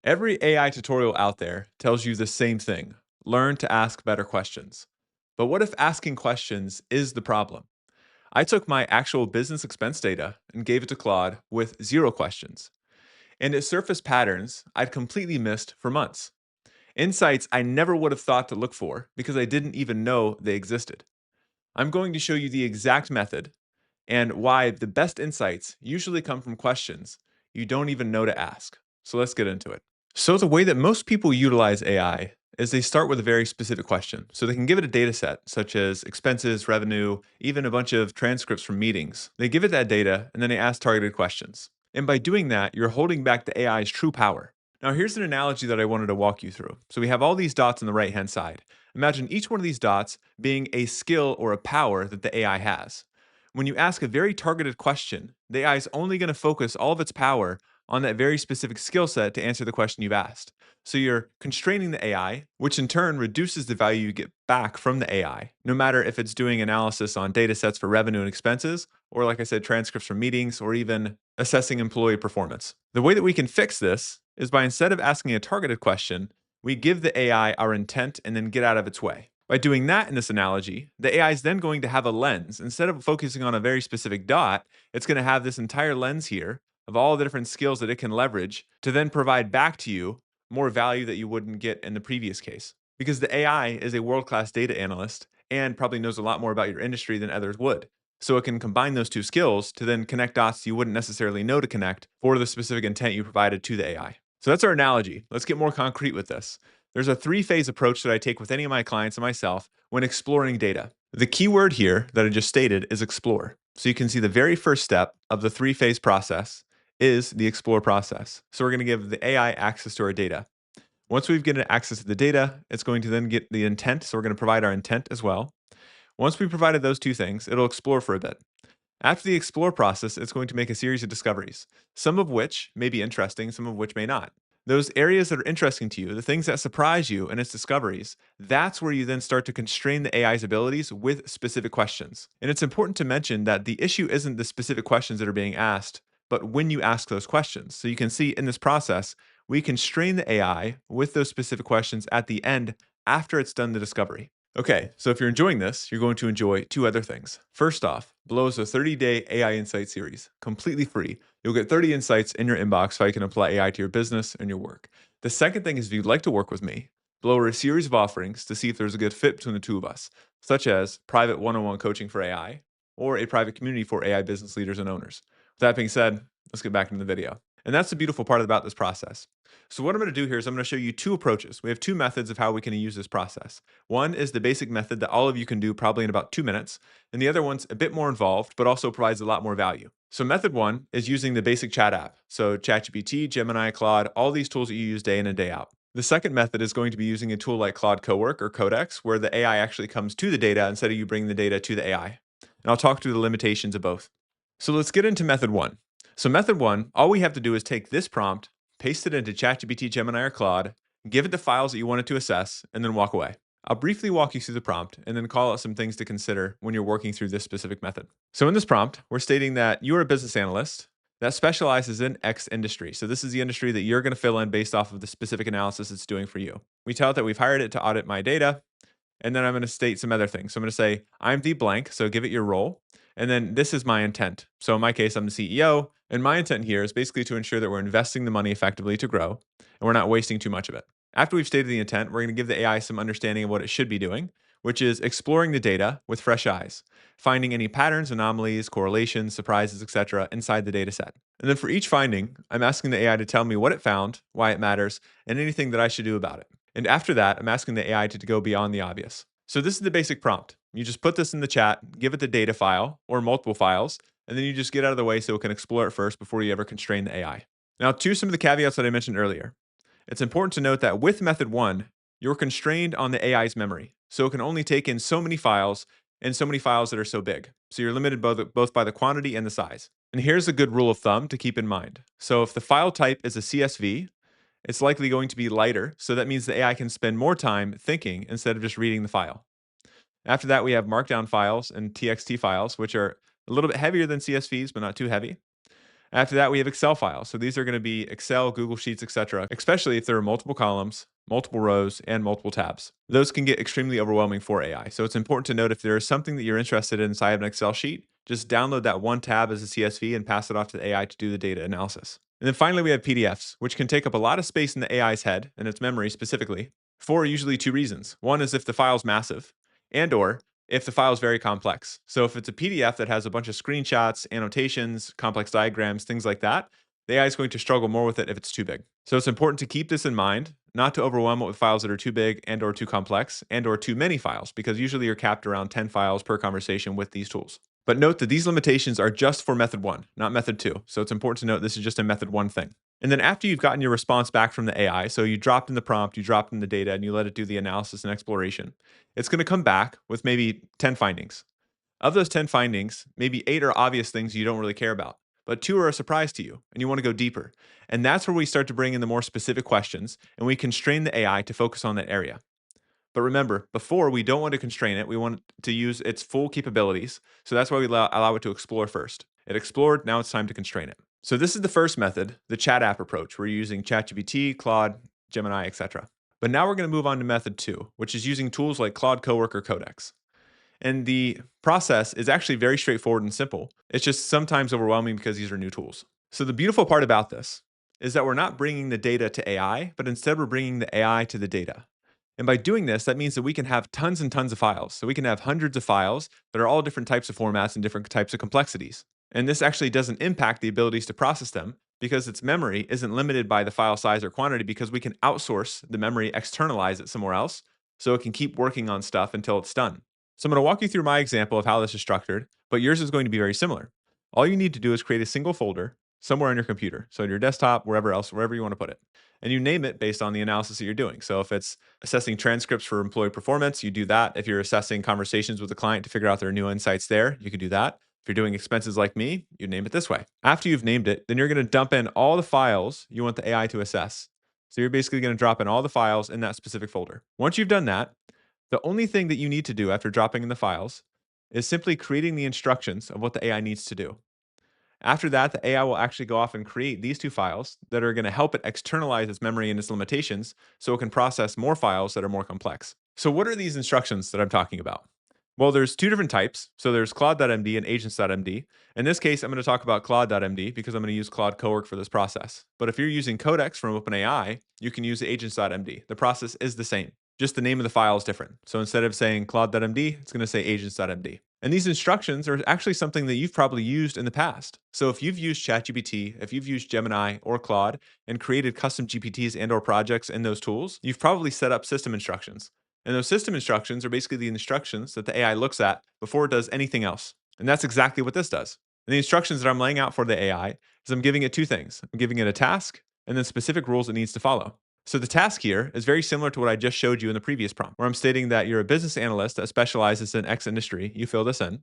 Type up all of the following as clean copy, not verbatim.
Every AI tutorial out there tells you the same thing: learn to ask better questions. But what if asking questions is the problem? I took my actual business expense data and gave it to Claude with zero questions, and it surfaced patterns I'd completely missed for months. Insights I never would have thought to look for because I didn't even know they existed. I'm going to show you the exact method and why the best insights usually come from questions you don't even know to ask. So let's get into it. So, the way that most people utilize AI is they start with a very specific question. So, they can give it a data set, such as expenses, revenue, even a bunch of transcripts from meetings. They give it that data and then they ask targeted questions. And by doing that, you're holding back the AI's true power. Now, here's an analogy that I wanted to walk you through. So, we have all these dots on the right hand side. Imagine each one of these dots being a skill or a power that the AI has. When you ask a very targeted question, the AI is only going to focus all of its power on that very specific skill set to answer the question you've asked. So you're constraining the AI, which in turn reduces the value you get back from the AI, no matter if it's doing analysis on data sets for revenue and expenses, or like I said, transcripts from meetings, or even assessing employee performance. The way that we can fix this is by instead of asking a targeted question, we give the AI our intent and then get out of its way. By doing that in this analogy, the AI is then going to have a lens. Instead of focusing on a very specific dot, it's going to have this entire lens here of all the different skills that it can leverage to then provide back to you more value that you wouldn't get in the previous case. Because the AI is a world class data analyst and probably knows a lot more about your industry than others would. So it can combine those two skills to then connect dots you wouldn't necessarily know to connect for the specific intent you provided to the AI. So that's our analogy. Let's get more concrete with this. There's a three-phase approach that I take with any of my clients and myself when exploring data. The key word here that I just stated is explore. So you can see the very first step of the three-phase process is the explore process. So we're going to give the AI access to our data. Once we've given it access to the data, it's going to then get the intent. So we're going to provide our intent as well. Once we provided those two things, it'll explore for a bit. After the explore process, it's going to make a series of discoveries, some of which may be interesting, some of which may not. Those areas that are interesting to you, the things that surprise you in its discoveries, that's where you then start to constrain the AI's abilities with specific questions. And it's important to mention that the issue isn't the specific questions that are being asked, but when you ask those questions. So you can see in this process, we constrain the AI with those specific questions at the end after it's done the discovery. Okay, so if you're enjoying this, you're going to enjoy two other things. First off, Below is a 30-day AI Insight series, completely free. You'll get 30 insights in your inbox so you can apply AI to your business and your work. The second thing is if you'd like to work with me, Below are a series of offerings to see if there's a good fit between the two of us, such as private one-on-one coaching for AI or a private community for AI business leaders and owners. With that being said, let's get back into the video. And that's the beautiful part about this process. So what I'm going to do here is I'm going to show you two approaches. We have two methods of how we can use this process. One is the basic method that all of you can do probably in about 2 minutes, and the other one's a bit more involved, but also provides a lot more value. So method one is using the basic chat app. So ChatGPT, Gemini, Claude, all these tools that you use day in and day out. The second method is going to be using a tool like Claude Cowork or Codex, where the AI actually comes to the data instead of you bringing the data to the AI. And I'll talk through the limitations of both. So let's get into method one. So method one, all we have to do is take this prompt, paste it into ChatGPT, Gemini, or Claude, give it the files that you want it to assess, and then walk away. I'll briefly walk you through the prompt and then call out some things to consider when you're working through this specific method. So in this prompt, we're stating that you are a business analyst that specializes in X industry. So this is the industry that you're going to fill in based off of the specific analysis it's doing for you. We tell it that we've hired it to audit my data, and then I'm going to state some other things. So I'm going to say, I'm the blank, so give it your role. And then this is my intent. So in my case, I'm the CEO. And my intent here is basically to ensure that we're investing the money effectively to grow and we're not wasting too much of it. After we've stated the intent, we're going to give the AI some understanding of what it should be doing, which is exploring the data with fresh eyes, finding any patterns, anomalies, correlations, surprises, etc. inside the data set. And then for each finding, I'm asking the AI to tell me what it found, why it matters, and anything that I should do about it. And after that, I'm asking the AI to go beyond the obvious. So this is the basic prompt. You just put this in the chat, give it the data file or multiple files, and then you just get out of the way so it can explore it first before you ever constrain the AI. Now, to some of the caveats that I mentioned earlier, it's important to note that with method one, you're constrained on the AI's memory. So it can only take in so many files and so many files that are so big. So you're limited both by the quantity and the size. And here's a good rule of thumb to keep in mind. So if the file type is a CSV, it's likely going to be lighter. So that means the AI can spend more time thinking instead of just reading the file. After that, we have markdown files and TXT files, which are a little bit heavier than CSVs, but not too heavy. After that, we have Excel files. So these are going to be Excel, Google Sheets, etc., especially if there are multiple columns, multiple rows, and multiple tabs. Those can get extremely overwhelming for AI. So it's important to note if there is something that you're interested in inside of an Excel sheet, just download that one tab as a CSV and pass it off to the AI to do the data analysis. And then finally, we have PDFs, which can take up a lot of space in the AI's head and its memory specifically for usually two reasons. One is if the file's massive, and or if the file is very complex. So if it's a PDF that has a bunch of screenshots, annotations, complex diagrams, things like that, the AI is going to struggle more with it if it's too big. So it's important to keep this in mind, not to overwhelm it with files that are too big and or too complex and or too many files, because usually you're capped around 10 files per conversation with these tools. But note that these limitations are just for method one, not method two. So it's important to note this is just a method one thing. And then after you've gotten your response back from the AI, so you dropped in the prompt, you dropped in the data, and you let it do the analysis and exploration, it's going to come back with maybe 10 findings. Of those 10 findings, maybe 8 are obvious things you don't really care about, but 2 are a surprise to you and you want to go deeper. And that's where we start to bring in the more specific questions and we constrain the AI to focus on that area. But remember, before we don't want to constrain it, we want to use its full capabilities. So that's why we allow it to explore first. It explored, now it's time to constrain it. So this is the first method, the chat app approach. We're using ChatGPT, Claude, Gemini, etc. But now we're going to move on to method two, which is using tools like Claude Coworker Codex. And the process is actually very straightforward and simple. It's just sometimes overwhelming because these are new tools. So the beautiful part about this is that we're not bringing the data to AI, but instead we're bringing the AI to the data. And by doing this, that means that we can have tons and tons of files. So we can have hundreds of files that are all different types of formats and different types of complexities. And this actually doesn't impact the abilities to process them because its memory isn't limited by the file size or quantity because we can outsource the memory, externalize it somewhere else, so it can keep working on stuff until it's done. So I'm going to walk you through my example of how this is structured, but yours is going to be very similar. All you need to do is create a single folder somewhere on your computer. So on your desktop, wherever else, wherever you want to put it. And you name it based on the analysis that you're doing. So if it's assessing transcripts for employee performance, you do that. If you're assessing conversations with a client to figure out their new insights there, you could do that. If you're doing expenses like me, you name it this way. After you've named it, then you're going to dump in all the files you want the AI to assess. So you're basically going to drop in all the files in that specific folder. Once you've done that, the only thing that you need to do after dropping in the files is simply creating the instructions of what the AI needs to do. After that, the AI will actually go off and create these two files that are going to help it externalize its memory and its limitations so it can process more files that are more complex. So what are these instructions that I'm talking about? Well, there's two different types. So there's Claude.md and Agents.md. In this case, I'm going to talk about Claude.md because I'm going to use Claude Cowork for this process. But if you're using Codex from OpenAI, you can use Agents.md. The process is the same. Just the name of the file is different. So instead of saying Claude.md, it's going to say Agents.md. And these instructions are actually something that you've probably used in the past. So if you've used ChatGPT, if you've used Gemini or Claude and created custom GPTs and or projects in those tools, you've probably set up system instructions. And those system instructions are basically the instructions that the AI looks at before it does anything else. And that's exactly what this does. And the instructions that I'm laying out for the AI is I'm giving it two things. I'm giving it a task and then specific rules it needs to follow. So the task here is very similar to what I just showed you in the previous prompt, where I'm stating that you're a business analyst that specializes in X industry. You fill this in.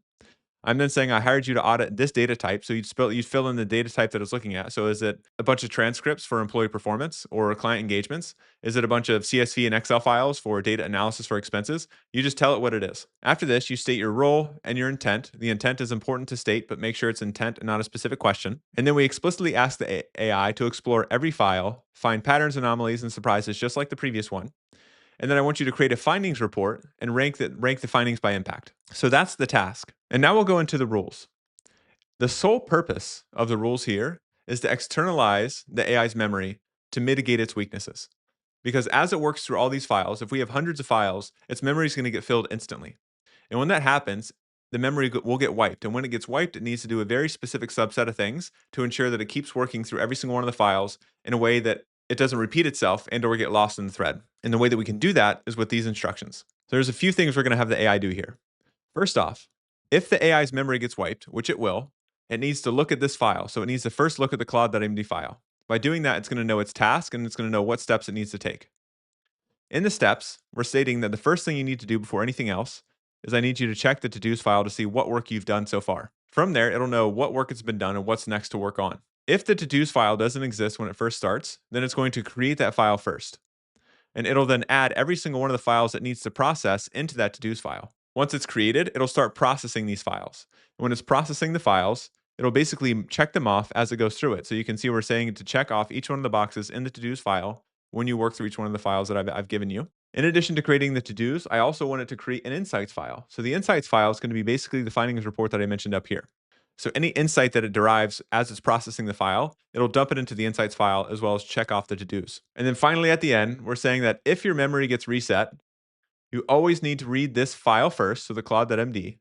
I'm then saying I hired you to audit this data type. So you'd fill in the data type that it's looking at. So is it a bunch of transcripts for employee performance or client engagements? Is it a bunch of CSV and Excel files for data analysis for expenses? You just tell it what it is. After this, you state your role and your intent. The intent is important to state, but make sure it's intent and not a specific question. And then we explicitly ask the AI to explore every file, find patterns, anomalies, and surprises just like the previous one. And then I want you to create a findings report and rank the findings by impact. So that's the task. And now we'll go into the rules. The sole purpose of the rules here is to externalize the AI's memory to mitigate its weaknesses. Because as it works through all these files, if we have hundreds of files, its memory is going to get filled instantly. And when that happens, the memory will get wiped. And when it gets wiped, it needs to do a very specific subset of things to ensure that it keeps working through every single one of the files in a way that it doesn't repeat itself and or get lost in the thread. And the way that we can do that is with these instructions. So there's a few things we're going to have the AI do here. First off, if the AI's memory gets wiped, which it will, it needs to look at this file. So it needs to first look at the Claude.md file. By doing that, it's going to know its task and it's going to know what steps it needs to take. In the steps, we're stating that the first thing you need to do before anything else is I need you to check the to-dos file to see what work you've done so far. From there, it'll know what work has been done and what's next to work on. If the to-dos file doesn't exist when it first starts, then it's going to create that file first. And it'll then add every single one of the files it needs to process into that to-dos file. Once it's created, it'll start processing these files. And when it's processing the files, It'll basically check them off as it goes through it. So you can see we're saying to check off each one of the boxes in the to-dos file when you work through each one of the files that I've given you. In addition to creating the to-dos, I also wanted to create an insights file. So the insights file is going to be basically the findings report that I mentioned up here. So any insight that it derives as it's processing the file, it'll dump it into the insights file as well as check off the to-dos. And then finally at the end, we're saying that if your memory gets reset, you always need to read this file first, so the Claude.md,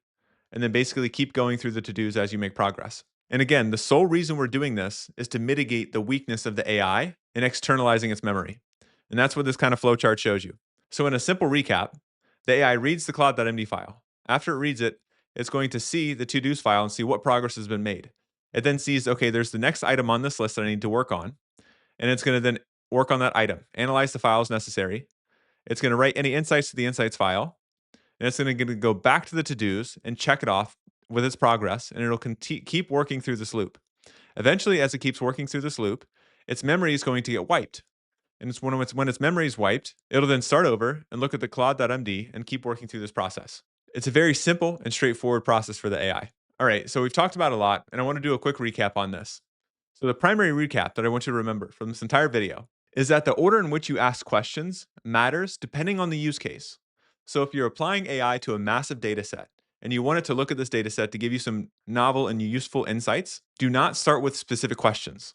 and then basically keep going through the to-dos as you make progress. And again, the sole reason we're doing this is to mitigate the weakness of the AI in externalizing its memory. And that's what this kind of flowchart shows you. So in a simple recap, the AI reads the Claude.md file. After it reads it, it's going to see the to-dos file and see what progress has been made. It then sees, okay, there's the next item on this list that I need to work on. And it's going to then work on that item, analyze the files necessary. It's going to write any insights to the insights file, and it's going to go back to the to-dos and check it off with its progress, and it'll keep working through this loop. Eventually, as it keeps working through this loop, its memory is going to get wiped. And it's when its memory is wiped, it'll then start over and look at the Claude.md and keep working through this process. It's a very simple and straightforward process for the AI. All right, so we've talked about a lot, and I want to do a quick recap on this. So the primary recap that I want you to remember from this entire video is that the order in which you ask questions matters depending on the use case. So if you're applying AI to a massive data set and you want it to look at this data set to give you some novel and useful insights, do not start with specific questions.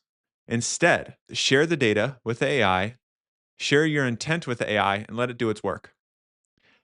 Instead, share the data with the AI, share your intent with the AI, and let it do its work.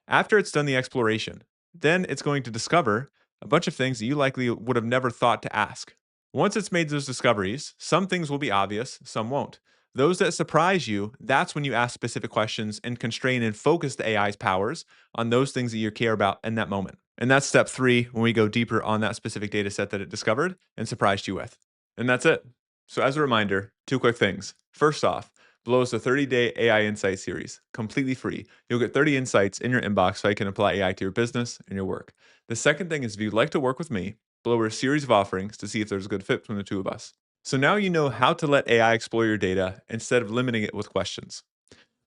After it's done the exploration, then it's going to discover a bunch of things that you likely would have never thought to ask. Once it's made those discoveries, some things will be obvious, some won't. Those that surprise you, that's when you ask specific questions and constrain and focus the AI's powers on those things that you care about in that moment. And that's step 3 when we go deeper on that specific data set that it discovered and surprised you with. And that's it. So, as a reminder, 2 quick things. First off, below is the 30-day AI Insight series, completely free. You'll get 30 insights in your inbox so you can apply AI to your business and your work. The second thing is if you'd like to work with me, below are a series of offerings to see if there's a good fit between the two of us. So now you know how to let AI explore your data instead of limiting it with questions.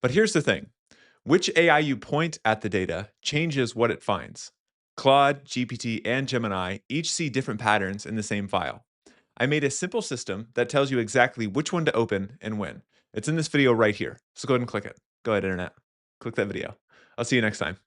But here's the thing. Which AI you point at the data changes what it finds. Claude, GPT, and Gemini each see different patterns in the same file. I made a simple system that tells you exactly which one to open and when. It's in this video right here. So go ahead and click it. Go ahead, Internet. Click that video. I'll see you next time.